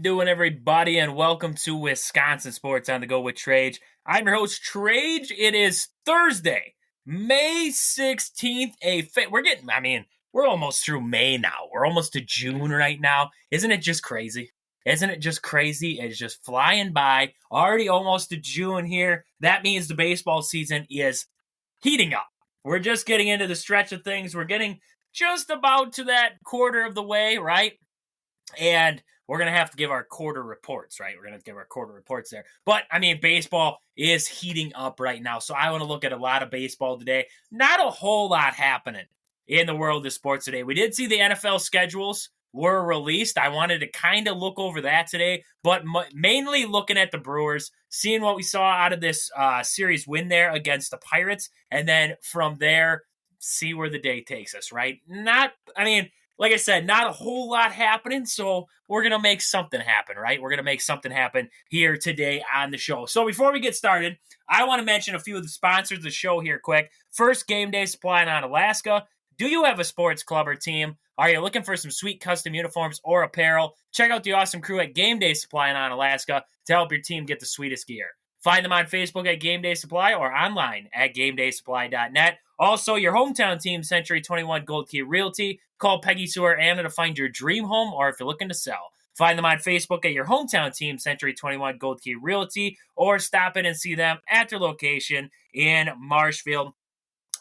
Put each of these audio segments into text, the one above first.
doing, everybody, and welcome to Wisconsin Sports on the Go with Trage. I'm your host, Trage. It is Thursday, May 16th. We're almost through May now. We're almost to June right now. Isn't it just crazy? Isn't it just crazy? It's just flying by. Already almost to June here. That means the baseball season is heating up. We're just getting into the stretch of things. We're getting just about to that quarter of the way, right? And we're going to have to give our quarter reports, right? We're going to give our quarter reports there. But, baseball is heating up right now. So I want to look at a lot of baseball today. Not a whole lot happening in the world of sports today. We did see the NFL schedules were released. I wanted to kind of look over that today, but mainly looking at the Brewers, seeing what we saw out of this series win there against the Pirates, and then from there, see where the day takes us, right? Like I said, not a whole lot happening, so we're going to make something happen, right? We're going to make something happen here today on the show. So before we get started, I want to mention a few of the sponsors of the show here quick. First, Game Day Supply in Alaska. Do you have a sports club or team? Are you looking for some sweet custom uniforms or apparel? Check out the awesome crew at Game Day Supply in Alaska to help your team get the sweetest gear. Find them on Facebook at Game Day Supply or online at GameDaySupply.net. Also, your hometown team, Century 21 Gold Key Realty. Call Peggy Sue or Anna to find your dream home or if you're looking to sell. Find them on Facebook at your hometown team, Century 21 Gold Key Realty, or stop in and see them at their location in Marshfield.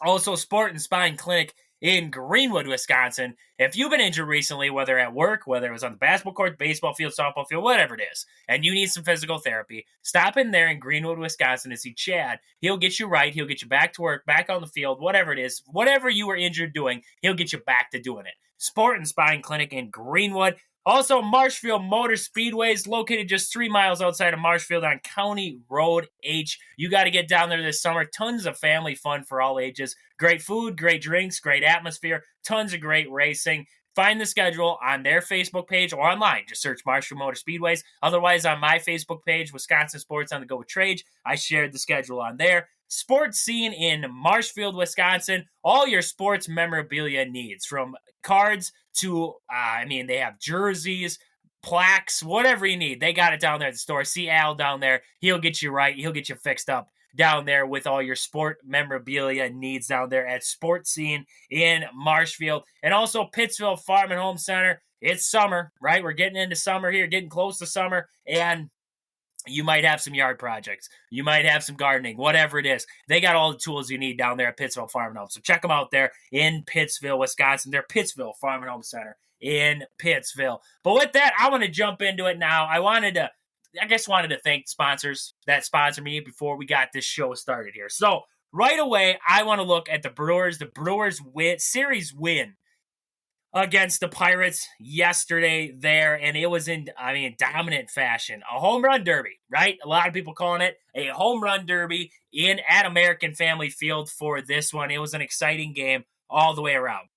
Also, Sport and Spine Clinic in Greenwood, Wisconsin. If you've been injured recently, whether at work, whether it was on the basketball court, baseball field, softball field, whatever it is, and you need some physical therapy, stop in there in Greenwood, Wisconsin and see Chad. He'll get you right. He'll get you back to work, back on the field, whatever it is. Whatever you were injured doing, he'll get you back to doing it. Sport and Spine Clinic in Greenwood. Also, Marshfield Motor Speedway is located just 3 miles outside of Marshfield on County Road H. You got to get down there this summer. Tons of family fun for all ages. Great food, great drinks, great atmosphere, tons of great racing. Find the schedule on their Facebook page or online. Just search Marshfield Motor Speedways. Otherwise, on my Facebook page, Wisconsin Sports on the Go with Trage, I shared the schedule on there. Sports scene in Marshfield, Wisconsin. All your sports memorabilia needs, from cards to, they have jerseys, plaques, whatever you need. They got it down there at the store. See Al down there. He'll get you right. He'll get you fixed up down there with all your sport memorabilia needs down there at Sports Scene in Marshfield. And also Pittsville Farm and Home Center. It's summer, right? We're getting into summer here, getting close to summer, and you might have some yard projects. You might have some gardening, whatever it is. They got all the tools you need down there at Pittsville Farm and Home. So check them out there in Pittsville, Wisconsin. They're Pittsville Farm and Home Center in Pittsville. But with that, I want to jump into it now. I wanted to thank sponsors that sponsor me before we got this show started here. So right away, I want to look at the Brewers. The Brewers series win against the Pirates yesterday there, and it was in dominant fashion. A home run derby, right? A lot of people calling it a home run derby at American Family Field for this one. It was an exciting game all the way around.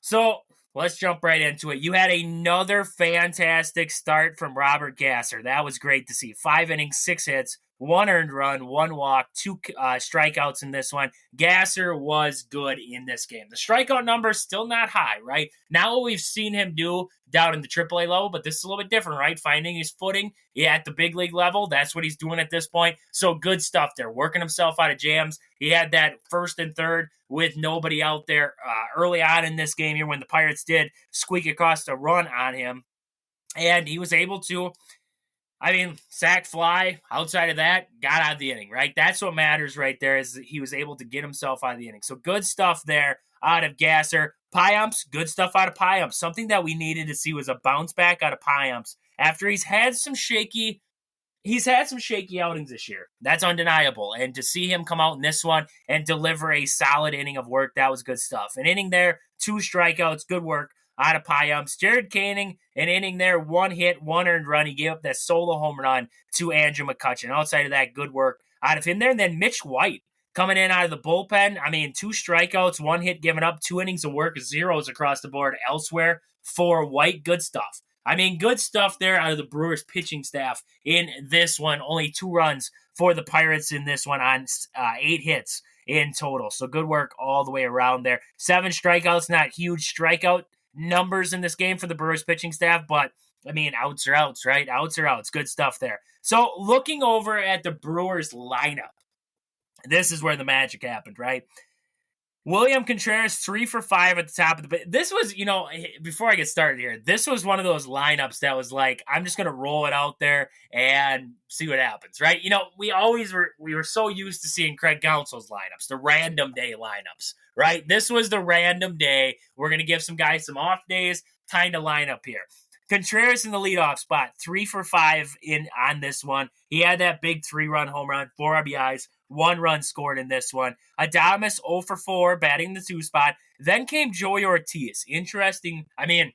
So let's jump right into it. You had another fantastic start from Robert Gasser. That was great to see. 5 innings, 6 hits, 1 earned run, 1 walk, 2 strikeouts in this one. Gasser was good in this game. The strikeout number is still not high, right? Not what we've seen him do down in the AAA level, but this is a little bit different, right? Finding his footing at the big league level. That's what he's doing at this point. So good stuff there. Working himself out of jams. He had that first and third with nobody out there early on in this game here when the Pirates did squeak across a run on him. And he was able to, sack, fly. Outside of that, got out of the inning, right? That's what matters right there, is that he was able to get himself out of the inning. So good stuff there out of Gasser. Pajams, good stuff out of Pajams. Something that we needed to see was a bounce back out of Pajams after he's had some shaky outings this year. That's undeniable. And to see him come out in this one and deliver a solid inning of work, that was good stuff. An inning there, 2 strikeouts, good work out of Pajams. Jared Koenig, an inning there, 1 hit, 1 earned run. He gave up that solo home run to Andrew McCutchen. Outside of that, good work out of him there. And then Mitch White coming in out of the bullpen. 2 strikeouts, 1 hit given up, 2 innings of work, 0s across the board elsewhere for White. Good stuff. Good stuff there out of the Brewers pitching staff in this one. Only 2 runs for the Pirates in this one on 8 hits in total. So good work all the way around there. 7 strikeouts, not huge strikeout numbers in this game for the Brewers pitching staff, but I mean, outs are outs, right? Outs are outs. Good stuff there. So looking over at the Brewers lineup, this is where the magic happened, right? William Contreras, 3 for 5 at the top of the. This was, before I get started here, this was one of those lineups that was like, I'm just going to roll it out there and see what happens, right? We were so used to seeing Craig Counsell's lineups, the random day lineups, right? This was the random day. We're going to give some guys some off days, time to line up here. Contreras in the leadoff spot, 3 for 5 on this one. He had that big 3-run home run, 4 RBIs, 1 run scored in this one. Adames 0 for 4, batting the 2 spot. Then came Joey Ortiz. Interesting. I mean,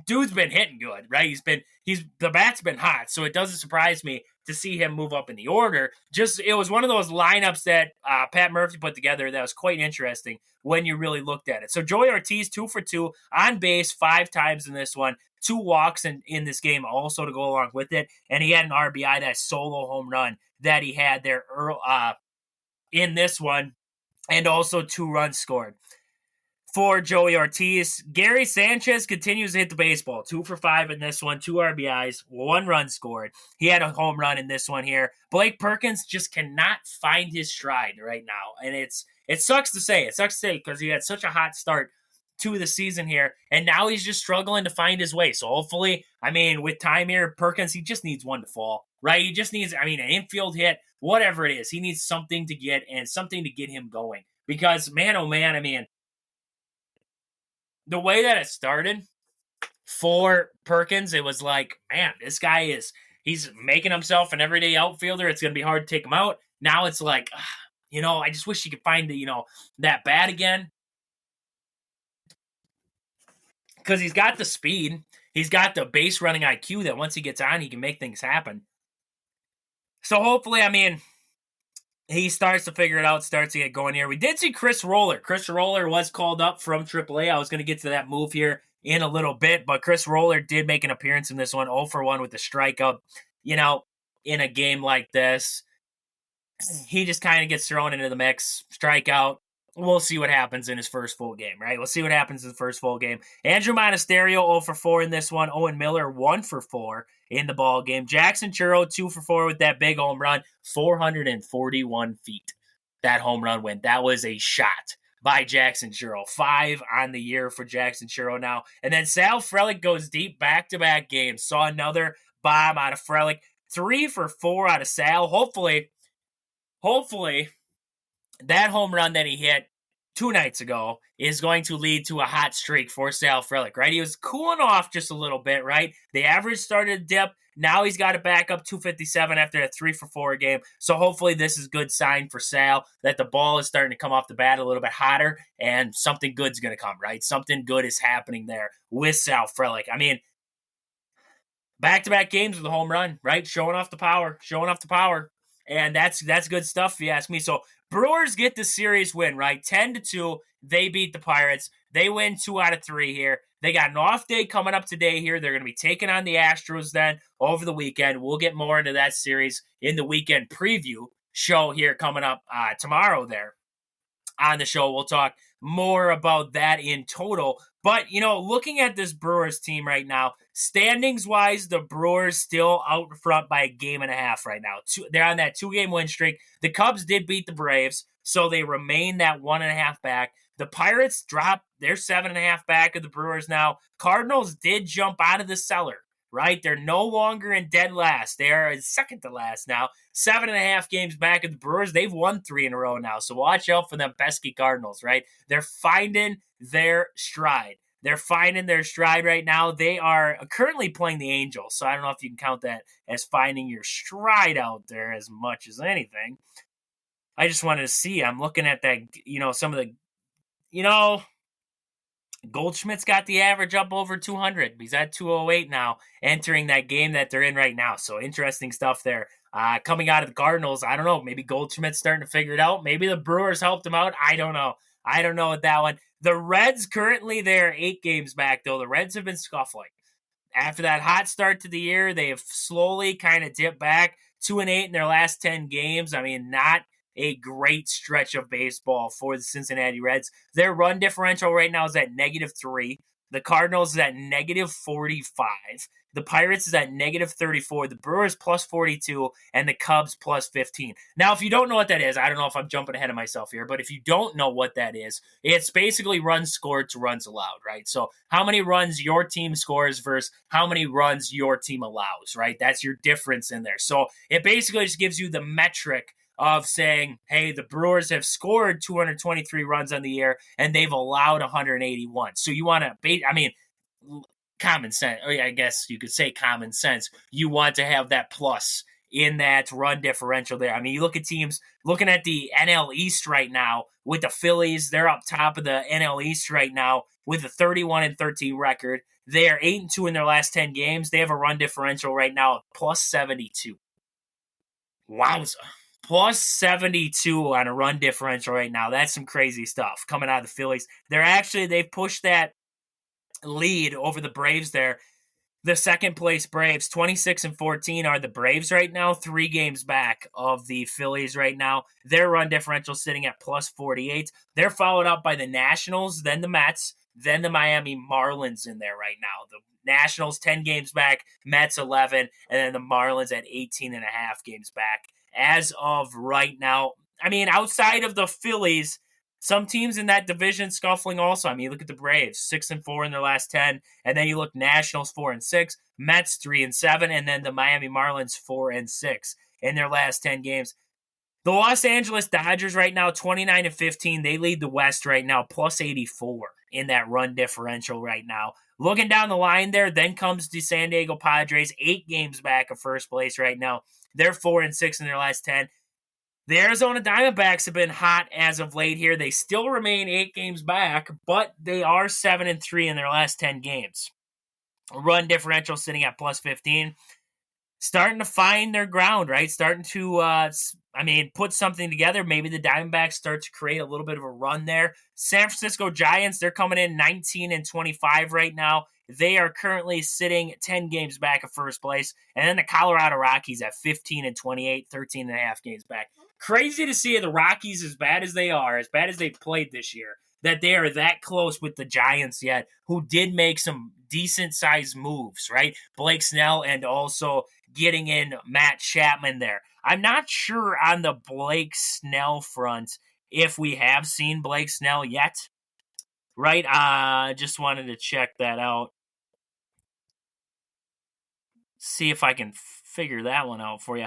dude's been hitting good, right? The bat's been hot, so it doesn't surprise me to see him move up in the order. It was one of those lineups that Pat Murphy put together that was quite interesting when you really looked at it. So Joey Ortiz, 2 for 2, on base 5 times in this one, 2 walks in this game also to go along with it, and he had an RBI, that solo home run that he had there in this one, and also 2 runs scored for Joey Ortiz. Gary Sanchez continues to hit the baseball. 2 for 5 in this one, 2 RBIs, 1 run scored. He had a home run in this one here. Blake Perkins just cannot find his stride right now. And it sucks to say. It sucks to say because he had such a hot start to the season here, and now he's just struggling to find his way. So hopefully, with time here, Perkins, he just needs one to fall, right? He just needs, an infield hit, whatever it is. He needs something to get and something to get him going. Because, man, oh man, the way that it started for Perkins, it was like, man, this guy he's making himself an everyday outfielder. It's going to be hard to take him out. Now it's like, I just wish he could find that bat again. Because he's got the speed. He's got the base running IQ that once he gets on, he can make things happen. So hopefully, he starts to figure it out, starts to get going here. We did see Chris Roller. Chris Roller was called up from AAA. I was going to get to that move here in a little bit, but Chris Roller did make an appearance in this one, 0 for 1 with the strikeout. In a game like this, he just kind of gets thrown into the mix, strikeout. We'll see what happens in his first full game, right? We'll see what happens in the first full game. Andrew Monasterio, 0 for 4 in this one. Owen Miller, 1 for 4 in the ball game. Jackson Churro, 2 for 4 with that big home run, 441 feet. That home run went. That was a shot by Jackson Churro. 5 on the year for Jackson Churro now. And then Sal Frelick goes deep back-to-back games. Saw another bomb out of Frelick. 3 for 4 out of Sal. Hopefully, that home run that he hit 2 nights ago is going to lead to a hot streak for Sal Frelick, right? He was cooling off just a little bit, right? The average started to dip. Now he's got it back up 257 after a 3 for 4 game. So hopefully this is a good sign for Sal that the ball is starting to come off the bat a little bit hotter and something good's going to come, right? Something good is happening there with Sal Frelick. Back-to-back games with a home run, right? Showing off the power. And that's good stuff if you ask me. So Brewers get the series win, right? 10-2. They beat the Pirates. They win 2 out of 3 here. They got an off day coming up today here. They're going to be taking on the Astros then over the weekend. We'll get more into that series in the weekend preview show here coming up tomorrow there on the show. We'll talk more about that in total. But, looking at this Brewers team right now, standings-wise, the Brewers still out front by a game and a half right now. They're on that 2-game win streak. The Cubs did beat the Braves, so they remain that 1.5 back. The Pirates dropped their 7.5 back of the Brewers now. Cardinals did jump out of the cellar, right? They're no longer in dead last. They are in second to last now. 7.5 games back of the Brewers. They've won 3 in a row now, so watch out for them pesky Cardinals, right? They're finding their stride. Right now. They are currently playing the Angels, so I don't know if you can count that as finding your stride out there as much as anything. I just wanted to see. I'm looking at that, some of the, Goldschmidt's got the average up over 200. He's at 208 now, entering that game that they're in right now. So interesting stuff there. Coming out of the Cardinals, I don't know. Maybe Goldschmidt's starting to figure it out. Maybe the Brewers helped him out. I don't know with that one. The Reds currently, they're 8 games back, though. The Reds have been scuffling. After that hot start to the year, they have slowly kind of dipped back. 2-8 in their last 10 games. Not a great stretch of baseball for the Cincinnati Reds. Their run differential right now is at -3. The Cardinals is at negative 45. The Pirates is at negative 34. The Brewers plus 42. And the Cubs plus 15. Now, if you don't know what that is, I don't know if I'm jumping ahead of myself here, but if you don't know what that is, it's basically runs scored to runs allowed, right? So how many runs your team scores versus how many runs your team allows, right? That's your difference in there. So it basically just gives you the metric of saying, hey, the Brewers have scored 223 runs on the year and they've allowed 181. So you want to, common sense, or I guess you could say common sense. You want to have that plus in that run differential there. I mean, you look at teams looking at the NL East right now with the Phillies, they're up top of the NL East right now with a 31-13 record. They are 8-2 in their last 10 games. They have a run differential right now of plus 72. Wowza. Plus 72 on a run differential right now. That's some crazy stuff coming out of the Phillies. They've pushed that lead over the Braves there. The second place Braves, 26-14 are the Braves right now, 3 games back of the Phillies right now. Their run differential sitting at plus 48. They're followed up by the Nationals, then the Mets, then the Miami Marlins in there right now. The Nationals 10 games back, Mets 11, and then the Marlins at 18 and a half games back. As of right now, I mean, outside of the Phillies, some teams in that division scuffling also. I mean, look at the Braves, 6-4 in their last 10, and then you look Nationals 4-6, Mets 3-7, and then the Miami Marlins 4-6 in their last 10 games. The Los Angeles Dodgers right now, 29-15, they lead the West right now, plus 84 in that run differential right now. Looking down the line there, then comes the San Diego Padres, 8 games back of first place right now. They're 4-6 in their last 10. The Arizona Diamondbacks have been hot as of late here. They still remain 8 games back, but they are 7-3 in their last 10 games. Run differential sitting at plus 15. Starting to find their ground, right? Starting to, put something together. Maybe the Diamondbacks start to create a little bit of a run there. San Francisco Giants, they're coming in 19-25 right now. They are currently sitting 10 games back of first place. And then the Colorado Rockies at 15-28, 13 and a half games back. Crazy to see the Rockies, as bad as they are, as bad as they've played this year, that they are that close with the Giants yet, who did make some decent-sized moves, right? Blake Snell and also getting in Matt Chapman there. I'm not sure on the Blake Snell front if we have seen Blake Snell yet, right? Just wanted to check that out. See if I can figure that one out for you.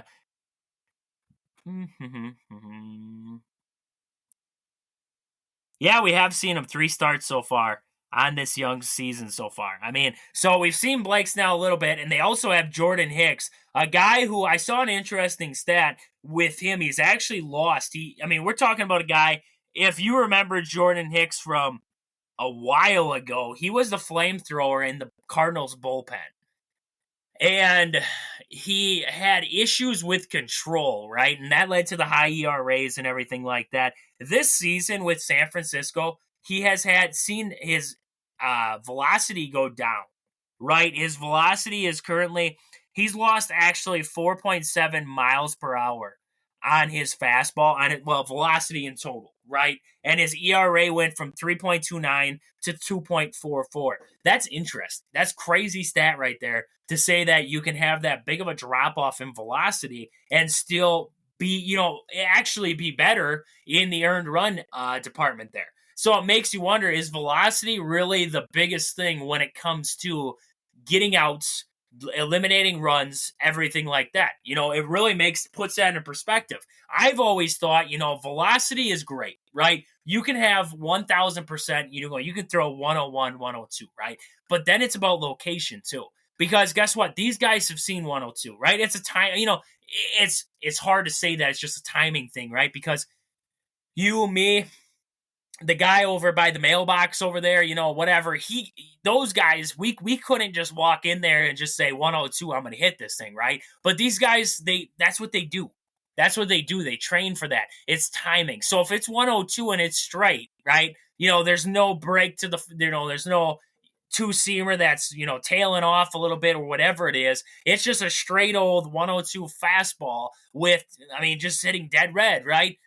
Yeah, we have seen him 3 starts so far on this young season so far. I mean, so we've seen Blake Snell a little bit, and they also have Jordan Hicks, a guy who I saw an interesting stat with him. He's actually lost. We're talking about a guy, if you remember Jordan Hicks from a while ago, he was the flamethrower in the Cardinals bullpen. And he had issues with control, right? And that led to the high ERAs and everything like that. This season with San Francisco, he has seen his velocity go down, right? His velocity is currently, he's lost actually 4.7 miles per hour on his fastball, velocity in total, right? And his ERA went from 3.29 to 2.44. That's interesting. That's crazy stat right there to say that you can have that big of a drop off in velocity and still be, actually be better in the earned run department there. So it makes you wonder, is velocity really the biggest thing when it comes to getting outs, eliminating runs, everything like that? It really puts that into perspective. I've always thought, velocity is great, right? You can have 1,000%, you can throw 101, 102, right? But then it's about location too. Because guess what? These guys have seen 102, right? It's a time, it's hard to say that it's just a timing thing, right? Because you, me, the guy over by the mailbox over there, whatever, those guys, we couldn't just walk in there and just say 102, I'm going to hit this thing, right? But these guys, that's what they do. That's what they do. They train for that. It's timing. So if it's 102 and it's straight, right? There's no break to there's no two-seamer that's, tailing off a little bit or whatever it is. It's just a straight old 102 fastball with, just hitting dead red, right?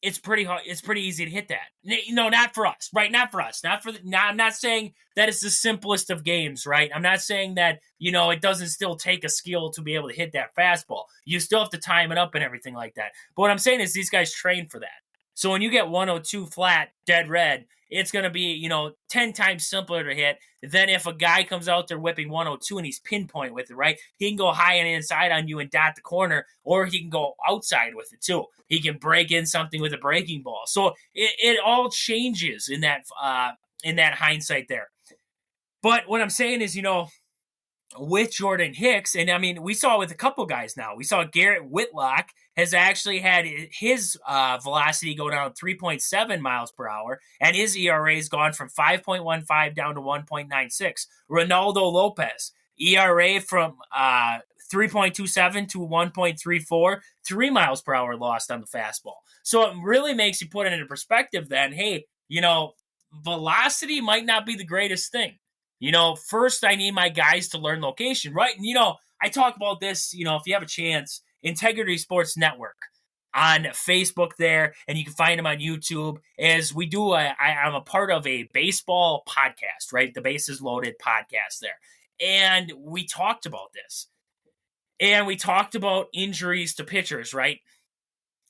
it's pretty hard. It's pretty easy to hit that. No, not for us, right? Not for us. I'm not saying that it's the simplest of games, right? I'm not saying that, it doesn't still take a skill to be able to hit that fastball. You still have to time it up and everything like that. But what I'm saying is these guys train for that. So when you get 102 flat, dead red, it's going to be, 10 times simpler to hit than if a guy comes out there whipping 102 and he's pinpoint with it, right? He can go high and inside on you and dot the corner, or he can go outside with it too. He can break in something with a breaking ball. So it all changes in that hindsight there. But what I'm saying is, with Jordan Hicks, and I mean, we saw it with a couple guys now. We saw Garrett Whitlock has actually had his velocity go down 3.7 miles per hour, and his ERA has gone from 5.15 down to 1.96. Ronaldo Lopez, ERA from 3.27 to 1.34, 3 miles per hour lost on the fastball. So it really makes you put it into perspective then, hey, velocity might not be the greatest thing. First I need my guys to learn location, right? And, I talk about this, if you have a chance, Integrity Sports Network on Facebook there, and you can find them on YouTube, as we do, I'm a part of a baseball podcast, right? The Bases Loaded podcast there. And we talked about this. And we talked about injuries to pitchers, right?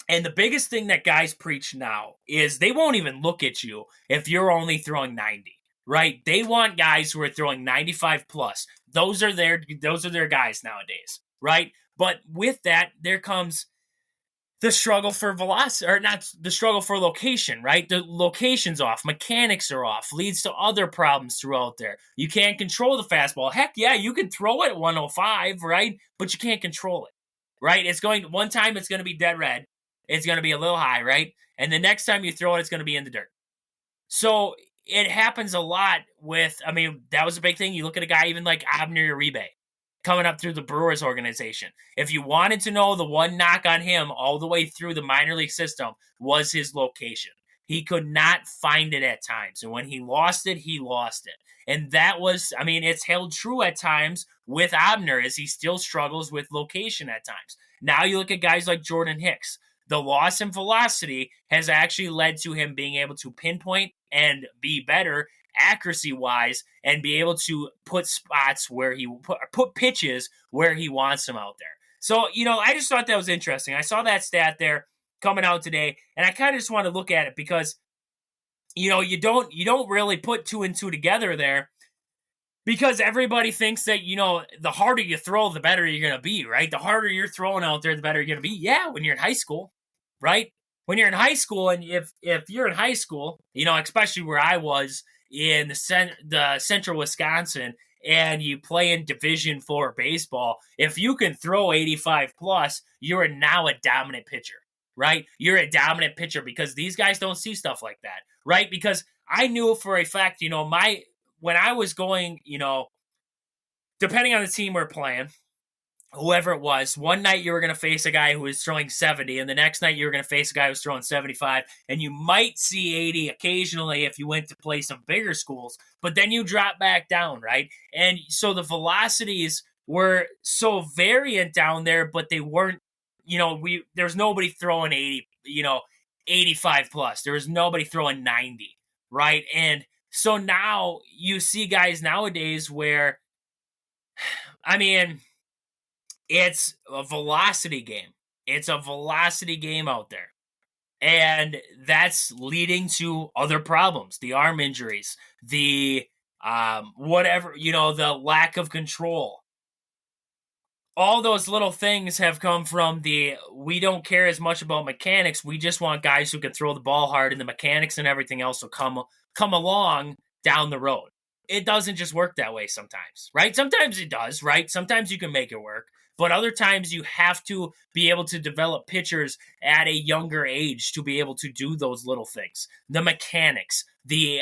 And the biggest thing that guys preach now is they won't even look at you if you're only throwing 90. Right? They want guys who are throwing 95 plus. Those are their guys nowadays, right? But with that, there comes the struggle for velocity, or not the struggle for location, right? The location's off, mechanics are off, leads to other problems throughout there. You can't control the fastball. Heck yeah, you can throw it at 105, right? But you can't control it, right? One time it's going to be dead red. It's going to be a little high, right? And the next time you throw it, it's going to be in the dirt. So it happens a lot that was a big thing. You look at a guy even like Abner Uribe coming up through the Brewers organization. If you wanted to know, the one knock on him all the way through the minor league system was his location. He could not find it at times. And when he lost it, he lost it. And that was, it's held true at times with Abner, as he still struggles with location at times. Now you look at guys like Jordan Hicks. The loss in velocity has actually led to him being able to pinpoint and be better accuracy-wise, and be able to put spots where he put pitches where he wants them out there. So, I just thought that was interesting. I saw that stat there coming out today, and I kind of just want to look at it because, you don't really put two and two together there, because everybody thinks that, the harder you throw, the better you're going to be, right? The harder you're throwing out there, the better you're going to be. Yeah, when you're in high school, right? When you're in high school, and if you're in high school, especially where I was in the central Wisconsin, and you play in Division 4 baseball, if you can throw 85 plus, you're now a dominant pitcher, right? You're a dominant pitcher, because these guys don't see stuff like that, right? Because I knew for a fact, when I was going, depending on the team we're playing, whoever it was, one night you were going to face a guy who was throwing 70, and the next night you were going to face a guy who was throwing 75, and you might see 80 occasionally if you went to play some bigger schools, but then you drop back down, right? And so the velocities were so variant down there, but they weren't, there's nobody throwing 80, 85 plus. There was nobody throwing 90, right? And so now you see guys nowadays where, it's a velocity game. It's a velocity game out there. And that's leading to other problems, the arm injuries, the the lack of control. All those little things have come from we don't care as much about mechanics. We just want guys who can throw the ball hard, and the mechanics and everything else will come along down the road. It doesn't just work that way sometimes, right? Sometimes it does, right? Sometimes you can make it work. But other times you have to be able to develop pitchers at a younger age to be able to do those little things. The mechanics, the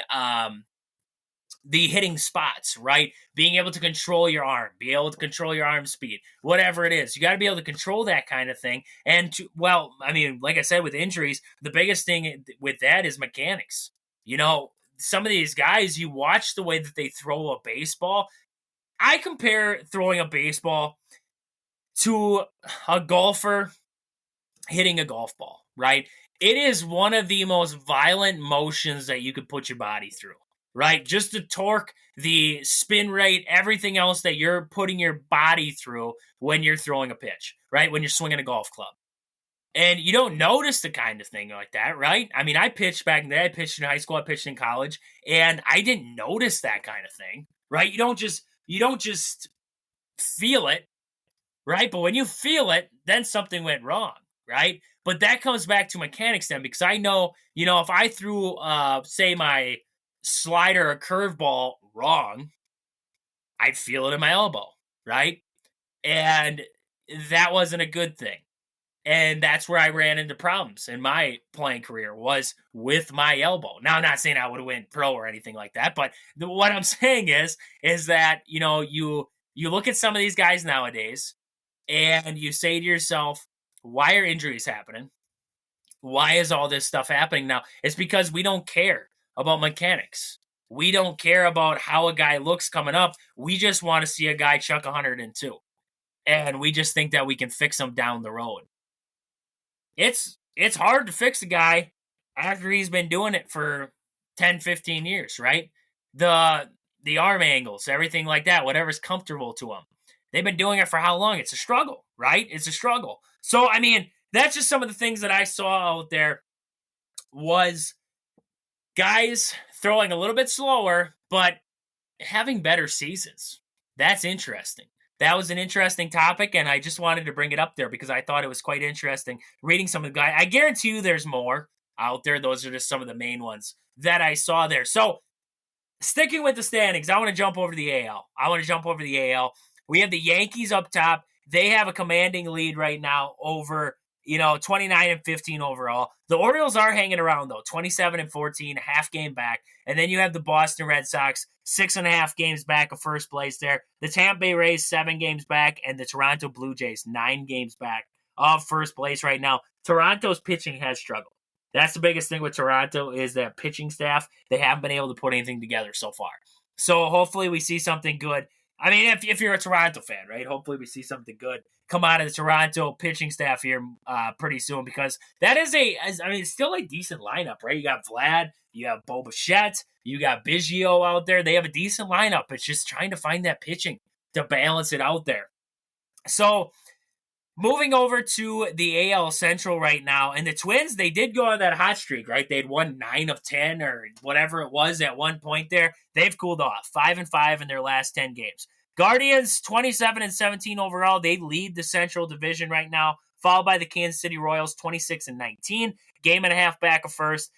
hitting spots, right? Being able to control your arm, be able to control your arm speed, whatever it is. You got to be able to control that kind of thing. And like I said, with injuries, the biggest thing with that is mechanics. Some of these guys, you watch the way that they throw a baseball. I compare throwing a baseball to a golfer hitting a golf ball, right? It is one of the most violent motions that you could put your body through, right? Just the torque, the spin rate, everything else that you're putting your body through when you're throwing a pitch, right? When you're swinging a golf club. And you don't notice the kind of thing like that, right? I mean, I pitched back in the day. I pitched in high school. I pitched in college, and I didn't notice that kind of thing, right? You don't just feel it, right? But when you feel it, then something went wrong, right? But that comes back to mechanics then, because I know, if I threw, say, my slider or curveball wrong, I'd feel it in my elbow, right? And that wasn't a good thing. And that's where I ran into problems in my playing career, was with my elbow. Now, I'm not saying I would have went pro or anything like that, but what I'm saying is that, you look at some of these guys nowadays and you say to yourself, why are injuries happening? Why is all this stuff happening now? It's because we don't care about mechanics. We don't care about how a guy looks coming up. We just want to see a guy chuck 102. And we just think that we can fix him down the road. It's hard to fix a guy after he's been doing it for 10, 15 years, right? The arm angles, everything like that, whatever's comfortable to them. They've been doing it for how long? It's a struggle, right? It's a struggle. So, I mean, that's just some of the things that I saw out there, was guys throwing a little bit slower, but having better seasons. That's interesting. That was an interesting topic, and I just wanted to bring it up there because I thought it was quite interesting reading some of the guys. I guarantee you there's more out there. Those are just some of the main ones that I saw there. So, sticking with the standings, I want to jump over to the AL. We have the Yankees up top. They have a commanding lead right now over, 29-15 overall. The Orioles are hanging around, though, 27-14, half game back. And then you have the Boston Red Sox, 6.5 games back of first place there. The Tampa Bay Rays, 7 games back. And the Toronto Blue Jays, 9 games back of first place right now. Toronto's pitching has struggled. That's the biggest thing with Toronto, is that pitching staff, they haven't been able to put anything together so far. So hopefully we see something good. I mean, if you're a Toronto fan, right, hopefully we see something good come out of the Toronto pitching staff here pretty soon, because that is it's still a decent lineup, right? You got Vlad, you have Bo Bichette, you got Biggio out there. They have a decent lineup. It's just trying to find that pitching to balance it out there. So, moving over to the AL Central right now, and the Twins, they did go on that hot streak, right? They'd won 9 of 10 or whatever it was at one point there. They've cooled off, 5-5 in their last 10 games. Guardians, 27-17 overall. They lead the Central Division right now, followed by the Kansas City Royals, 26-19. Game and a half back of first.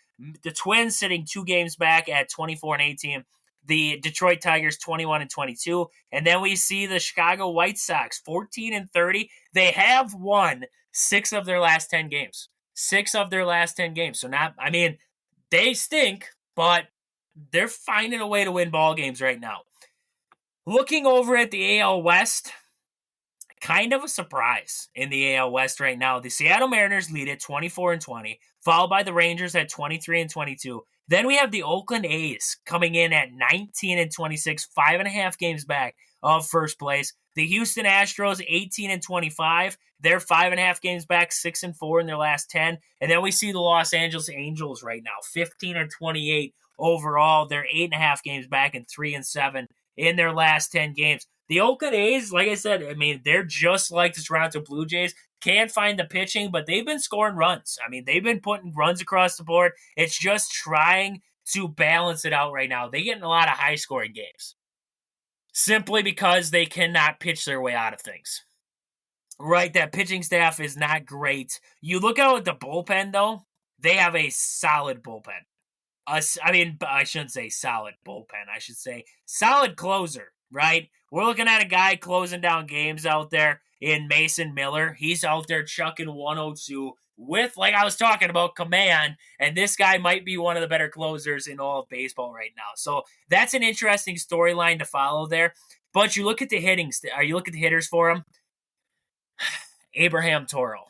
The Twins sitting 2 games back at 24-18. The Detroit Tigers, 21-22. And then we see the Chicago White Sox, 14-30. They have won 6 of their last 10 games. 6 of their last 10 games. So they stink, but they're finding a way to win ball games right now. Looking over at the AL West, kind of a surprise in the AL West right now. The Seattle Mariners lead at 24-20, followed by the Rangers at 23-22. Then we have the Oakland A's coming in at 19-26, 5.5 games back of first place. The Houston Astros, 18-25. They're 5.5 games back, 6-4 in their last 10. And then we see the Los Angeles Angels right now, 15-28 overall. They're 8.5 games back and 3-7 in their last 10 games. The Oakland A's, like I said, they're just like the Toronto Blue Jays. Can't find the pitching, but they've been scoring runs. They've been putting runs across the board. It's just trying to balance it out right now. They get in a lot of high-scoring games simply because they cannot pitch their way out of things. Right, that pitching staff is not great. You look out at the bullpen, though, they have a solid bullpen. I shouldn't say solid bullpen. I should say solid closer, right? We're looking at a guy closing down games out there in Mason Miller. He's out there chucking 102 with, like I was talking about, command. And this guy might be one of the better closers in all of baseball right now. So that's an interesting storyline to follow there. But you look at the you look at the hitters for him. Abraham Toro.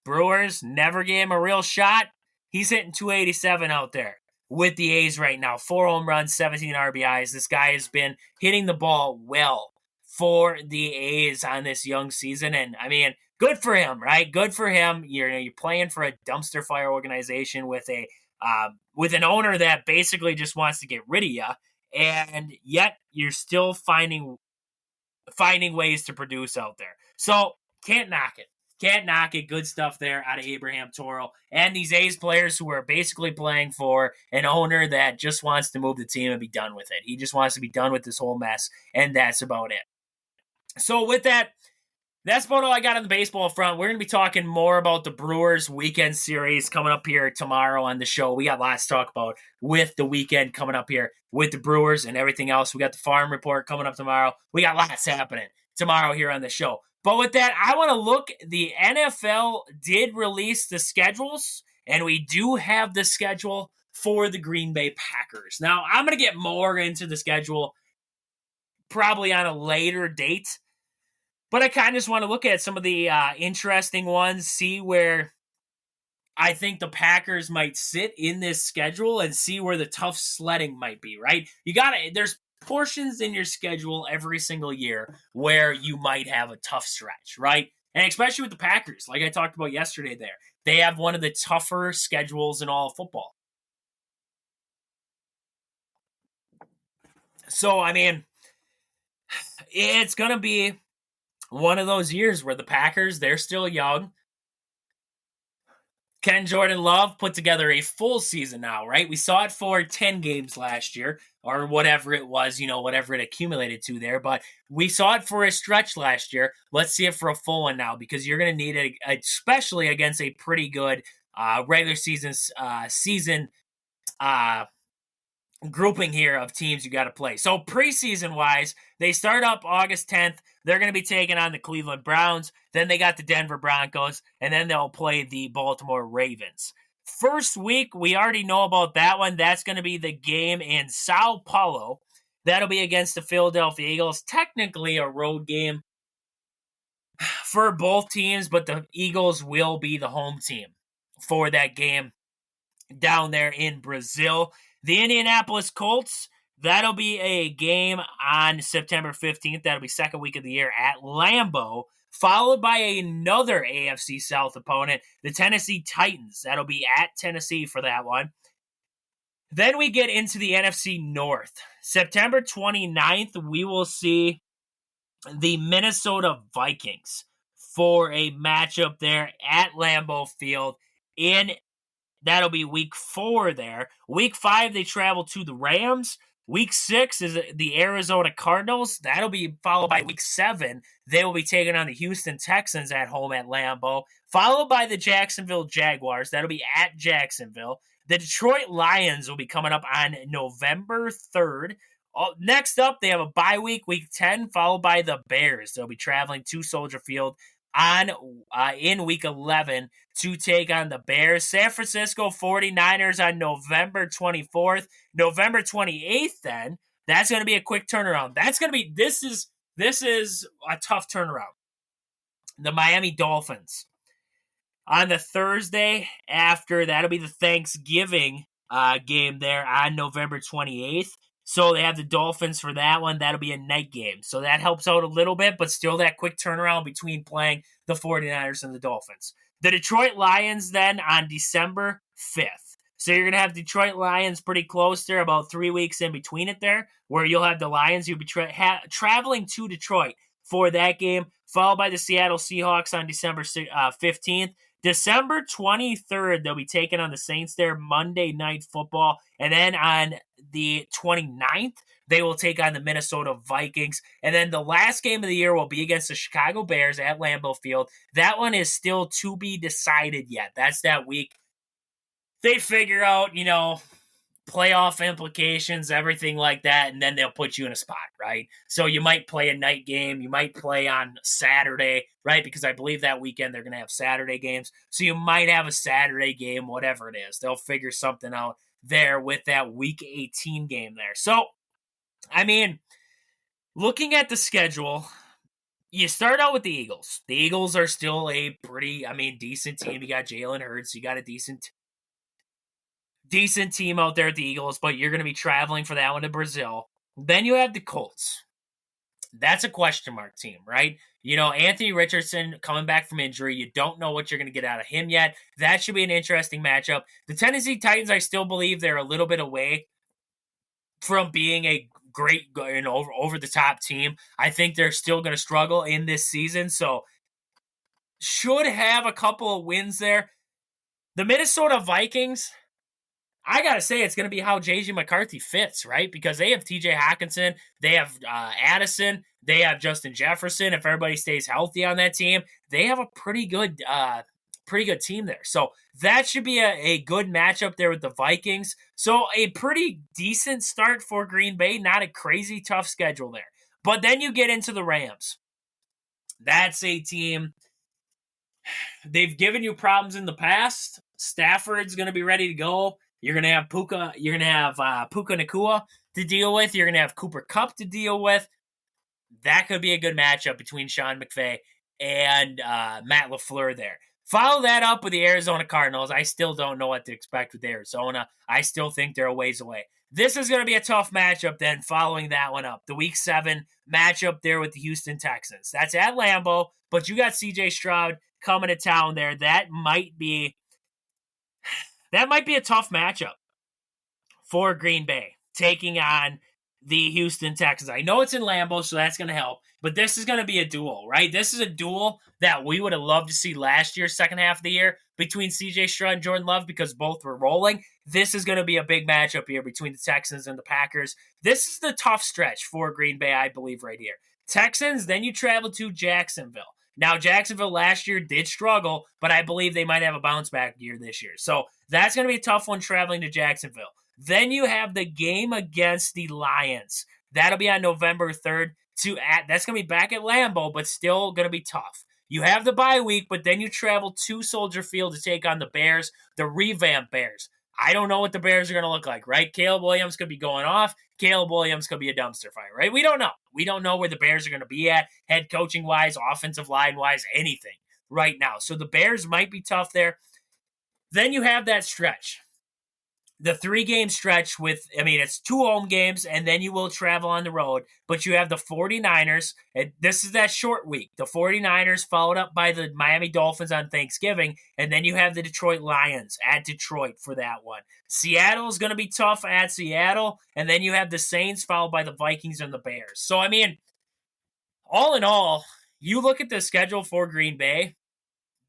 Brewers never gave him a real shot. He's hitting 287 out there with the A's right now. 4 home runs, 17 RBIs. This guy has been hitting the ball well for the A's on this young season. And good for him, right? Good for him. You're playing for a dumpster fire organization with an owner that basically just wants to get rid of you, and yet you're still finding ways to produce out there. So can't knock it. Can't knock it. Good stuff there out of Abraham Toro and these A's players who are basically playing for an owner that just wants to move the team and be done with it. He just wants to be done with this whole mess, and that's about it. So with that, that's about all I got on the baseball front. We're going to be talking more about the Brewers weekend series coming up here tomorrow on the show. We got lots to talk about with the weekend coming up here with the Brewers and everything else. We got the farm report coming up tomorrow. We got lots happening tomorrow here on the show. But with that, I want to look. The NFL did release the schedules, and we do have the schedule for the Green Bay Packers. Now, I'm going to get more into the schedule probably on a later date. But I kind of just want to look at some of the interesting ones, see where I think the Packers might sit in this schedule and see where the tough sledding might be, right? There's portions in your schedule every single year where you might have a tough stretch, right? And especially with the Packers, like I talked about yesterday there, they have one of the tougher schedules in all of football. So, I mean, it's going to be one of those years where the Packers, they're still young. Ken Jordan Love put together a full season now, right? We saw it for 10 games last year, or whatever it was, whatever it accumulated to there. But we saw it for a stretch last year. Let's see it for a full one now, because you're going to need it, especially against a pretty good regular season grouping here of teams you got to play. So preseason wise, they start up August 10th. They're going to be taking on the Cleveland Browns. Then they got the Denver Broncos, and then they'll play the Baltimore Ravens. First week, we already know about that one. That's going to be the game in Sao Paulo. That'll be against the Philadelphia Eagles. Technically a road game for both teams, but the Eagles will be the home team for that game down there in Brazil. The Indianapolis Colts, that'll be a game on September 15th. That'll be second week of the year at Lambeau, followed by another AFC South opponent, the Tennessee Titans. That'll be at Tennessee for that one. Then we get into the NFC North. September 29th, we will see the Minnesota Vikings for a matchup there at Lambeau Field That'll be week 4 there. Week 5, they travel to the Rams. Week 6 is the Arizona Cardinals. That'll be followed by week 7. They will be taking on the Houston Texans at home at Lambeau, followed by the Jacksonville Jaguars. That'll be at Jacksonville. The Detroit Lions will be coming up on November 3rd. Next up, they have a bye week, week 10, followed by the Bears. They'll be traveling to Soldier Field in week 11 to take on the Bears. San Francisco 49ers on November 24th. November 28th, then, that's going to be a quick turnaround. This is a tough turnaround. The Miami Dolphins. On the Thursday after, that'll be the Thanksgiving game there on November 28th. So they have the Dolphins for that one. That'll be a night game. So that helps out a little bit, but still that quick turnaround between playing the 49ers and the Dolphins. The Detroit Lions then on December 5th. So you're going to have Detroit Lions pretty close there, about 3 weeks in between it there, where you'll have the Lions. You'll be traveling to Detroit for that game, followed by the Seattle Seahawks on December 15th. December 23rd, they'll be taking on the Saints there, Monday Night Football. And then on the 29th, they will take on the Minnesota Vikings. And then the last game of the year will be against the Chicago Bears at Lambeau Field. That one is still to be decided yet. That's that week. They figure out, playoff implications, everything like that, and then they'll put you in a spot, right? So you might play a night game, you might play on Saturday, right? Because I believe that weekend they're going to have Saturday games. So you might have a Saturday game, whatever it is. They'll figure something out there with that week 18 game there. So, I mean, looking at the schedule, you start out with the Eagles. The Eagles are still a pretty, decent team. You got Jalen Hurts, you got a decent team out there at the Eagles, but you're going to be traveling for that one to Brazil. Then you have the Colts. That's a question mark team, right? Anthony Richardson coming back from injury. You don't know what you're going to get out of him yet. That should be an interesting matchup. The Tennessee Titans, I still believe they're a little bit away from being a great, over the top team. I think they're still going to struggle in this season. So should have a couple of wins there. The Minnesota Vikings, I got to say, it's going to be how J.J. McCarthy fits, right? Because they have T.J. Hawkinson, they have Addison, they have Justin Jefferson. If everybody stays healthy on that team, they have a pretty good team there. So that should be a good matchup there with the Vikings. So a pretty decent start for Green Bay, not a crazy tough schedule there. But then you get into the Rams. That's a team, they've given you problems in the past. Stafford's going to be ready to go. You're going to have Puka Nacua to deal with. You're going to have Cooper Kupp to deal with. That could be a good matchup between Sean McVay and Matt LaFleur there. Follow that up with the Arizona Cardinals. I still don't know what to expect with Arizona. I still think they're a ways away. This is going to be a tough matchup then following that one up. The Week 7 matchup there with the Houston Texans. That's at Lambeau, but you got C.J. Stroud coming to town there. That might be a tough matchup for Green Bay, taking on the Houston Texans. I know it's in Lambeau, so that's going to help, but this is going to be a duel, right? This is a duel that we would have loved to see last year, second half of the year, between C.J. Stroud and Jordan Love, because both were rolling. This is going to be a big matchup here between the Texans and the Packers. This is the tough stretch for Green Bay, I believe, right here. Texans, then you travel to Jacksonville. Now, Jacksonville last year did struggle, but I believe they might have a bounce-back year this year. So that's going to be a tough one traveling to Jacksonville. Then you have the game against the Lions. That'll be on November 3rd. That's going to be back at Lambeau, but still going to be tough. You have the bye week, but then you travel to Soldier Field to take on the Bears, the revamped Bears. I don't know what the Bears are going to look like, right? Caleb Williams could be going off. Caleb Williams could be a dumpster fire, right? We don't know. We don't know where the Bears are going to be at, head coaching-wise, offensive line-wise, anything right now. So the Bears might be tough there. Then you have that stretch. The 3-game stretch it's 2 home games, and then you will travel on the road. But you have the 49ers, and this is that short week. The 49ers followed up by the Miami Dolphins on Thanksgiving, and then you have the Detroit Lions at Detroit for that one. Seattle is going to be tough at Seattle, and then you have the Saints followed by the Vikings and the Bears. So, all in all, you look at the schedule for Green Bay,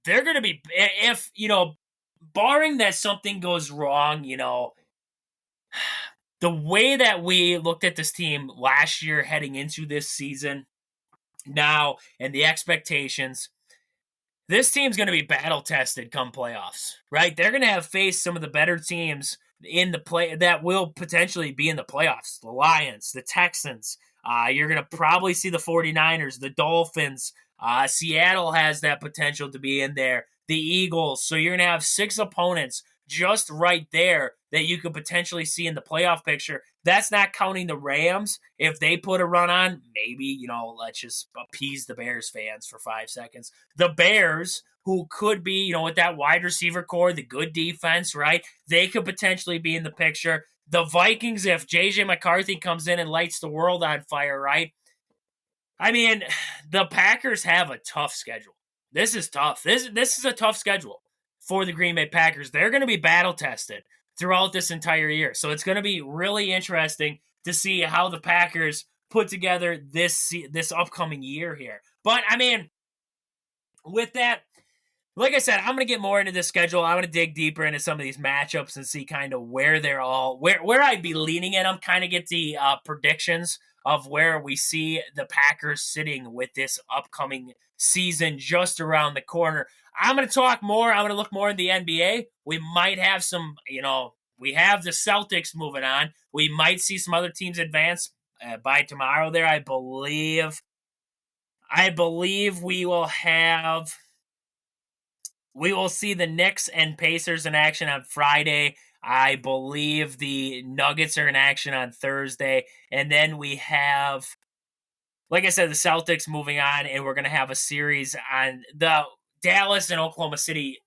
they're going to be, barring that something goes wrong, the way that we looked at this team last year heading into this season now and the expectations, this team's going to be battle-tested come playoffs, right? They're going to have faced some of the better teams in the play that will potentially be in the playoffs. The Lions, the Texans. You're going to probably see the 49ers, the Dolphins. Seattle has that potential to be in there. The Eagles. So you're going to have 6 opponents just right there that you could potentially see in the playoff picture. That's not counting the Rams. If they put a run on, maybe, let's just appease the Bears fans for 5 seconds. The Bears, who could be, with that wide receiver core, the good defense, right? They could potentially be in the picture. The Vikings, if J.J. McCarthy comes in and lights the world on fire, right? The Packers have a tough schedule. This is tough. This is a tough schedule for the Green Bay Packers. They're going to be battle-tested throughout this entire year. So it's going to be really interesting to see how the Packers put together this upcoming year here. But, with that, like I said, I'm going to get more into this schedule. I'm going to dig deeper into some of these matchups and see kind of where they're all, where I'd be leaning at them, kind of get the predictions of where we see the Packers sitting with this upcoming season just around the corner. I'm going to talk more. I'm going to look more in the NBA. We might have some, we have the Celtics moving on. We might see some other teams advance by tomorrow there. I believe we will see the Knicks and Pacers in action on Friday. I believe the Nuggets are in action on Thursday. And then we have, like I said, the Celtics moving on, and we're going to have a series on the Dallas and Oklahoma City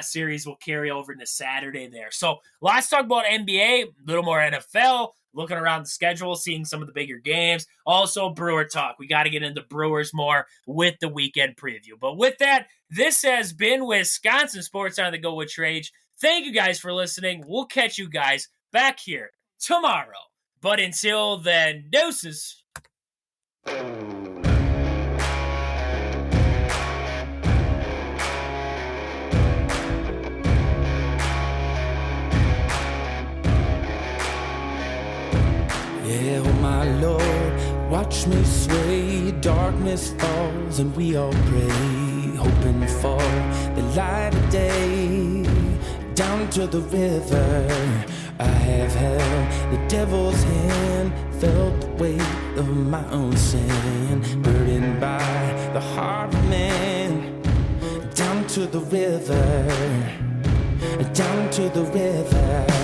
series will carry over into Saturday there. So lots to talk about NBA, a little more NFL, looking around the schedule, seeing some of the bigger games. Also, Brewer talk. We got to get into Brewers more with the weekend preview. But with that, this has been Wisconsin Sports on the Go with Trage. Thank you guys for listening. We'll catch you guys back here tomorrow. But until then, deuces. Yeah, oh my Lord, watch me sway. Darkness falls and we all pray, hoping for the light of day. Down to the river, I have held the devil's hand, felt the weight of my own sin, burdened by the heart of man. Down to the river, down to the river.